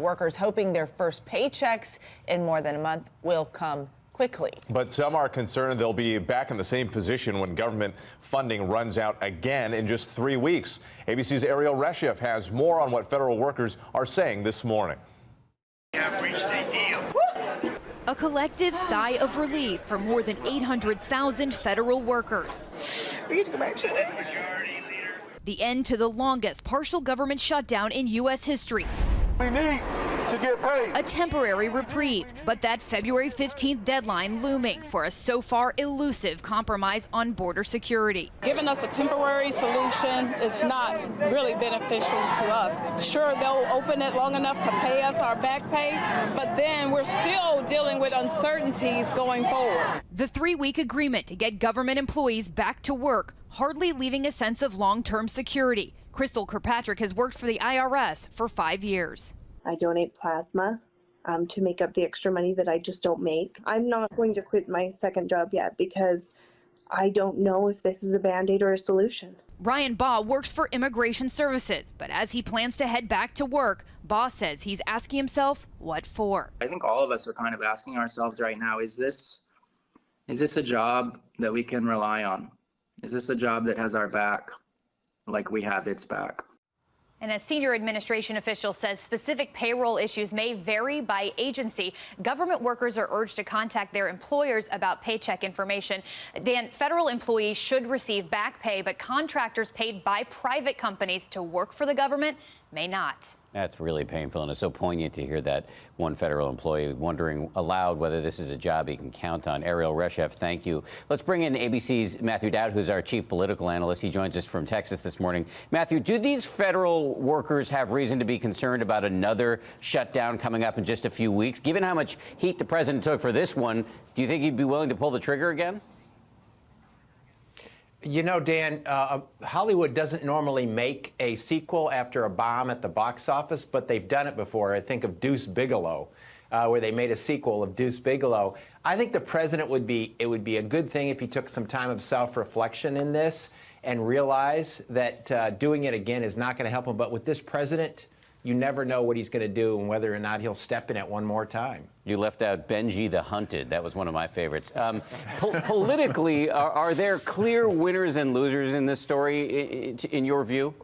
Workers hoping their first paychecks in more than a month will come quickly. But some are concerned they'll be back in the same position when government funding runs out again in just 3 weeks. ABC's Ariel Reshef has more on what federal workers are saying this morning. We have reached a deal. A collective sigh of relief for more than 800,000 federal workers. We get to go back to it. The end to the longest partial government shutdown in U.S. history. We need to get paid. A temporary reprieve, but that February 15th deadline looming for a so far elusive compromise on border security. Giving us a temporary solution is not really beneficial to us. Sure, they'll open it long enough to pay us our back pay, but then we're still dealing with uncertainties going forward. The 3-week agreement to get government employees back to work, hardly leaving a sense of long-term security. Crystal Kirkpatrick has worked for the IRS for 5 years. I donate plasma to make up the extra money that I just don't make. I'm not going to quit my second job yet because I don't know if this is a Band-Aid or a solution. Ryan Baugh works for Immigration Services, but as he plans to head back to work, Baugh says he's asking himself, what for? I think all of us are kind of asking ourselves right now, is this a job that we can rely on? Is this a job that has our back like we have its back? And a senior administration official says specific payroll issues may vary by agency. Government workers are urged to contact their employers about paycheck information. Dan, federal employees should receive back pay, but contractors paid by private companies to work for the government may not. That's really painful, and it's so poignant to hear that one federal employee wondering aloud whether this is a job he can count on. Ariel Reshef, thank you. Let's bring in ABC's Matthew Dowd, who's our chief political analyst. He joins us from Texas this morning. Matthew, do these federal workers have reason to be concerned about another shutdown coming up in just a few weeks? Given how much heat the president took for this one, do you think he'd be willing to pull the trigger again? You know, Dan, Hollywood doesn't normally make a sequel after a bomb at the box office, but they've done it before. I think of Deuce Bigalow, where they made a sequel of Deuce Bigalow. I think the president it would be a good thing if he took some time of self-reflection in this and realize that doing it again is not going to help him. But with this president, you never know what he's going to do and whether or not he'll step in it one more time. You left out Benji the Hunted. That was one of my favorites. Politically, are there clear winners and losers in this story, in your view?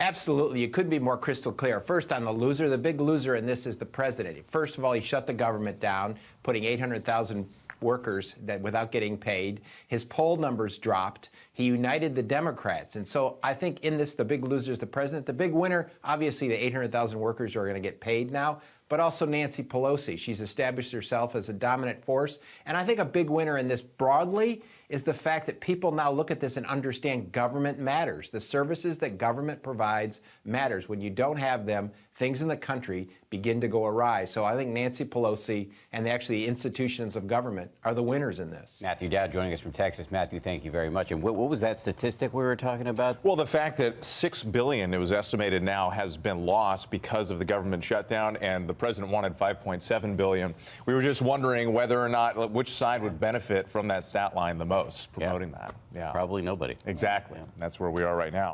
Absolutely. You couldn't be more crystal clear. First, on the loser, the big loser in this is the president. First of all, he shut the government down, putting 800,000 workers without getting paid. His poll numbers dropped. He united the Democrats. And so I think in this, the big loser is the president. The big winner, obviously, the 800,000 workers who are going to get paid now, but also Nancy Pelosi. She's established herself as a dominant force. And I think a big winner in this broadly is the fact that people now look at this and understand government matters. The services that government provides matters. When you don't have them, things in the country begin to go awry. So I think Nancy Pelosi and the institutions of government are the winners in this. Matthew Dowd joining us from Texas. Matthew, thank you very much. And what was that statistic we were talking about? Well, the fact that $6 billion, it was estimated now, has been lost because of the government shutdown, and the president wanted $5.7 billion. We were just wondering whether or not, which side would benefit from that stat line the most, promoting that. Yeah. Probably nobody. Exactly. Yeah. That's where we are right now.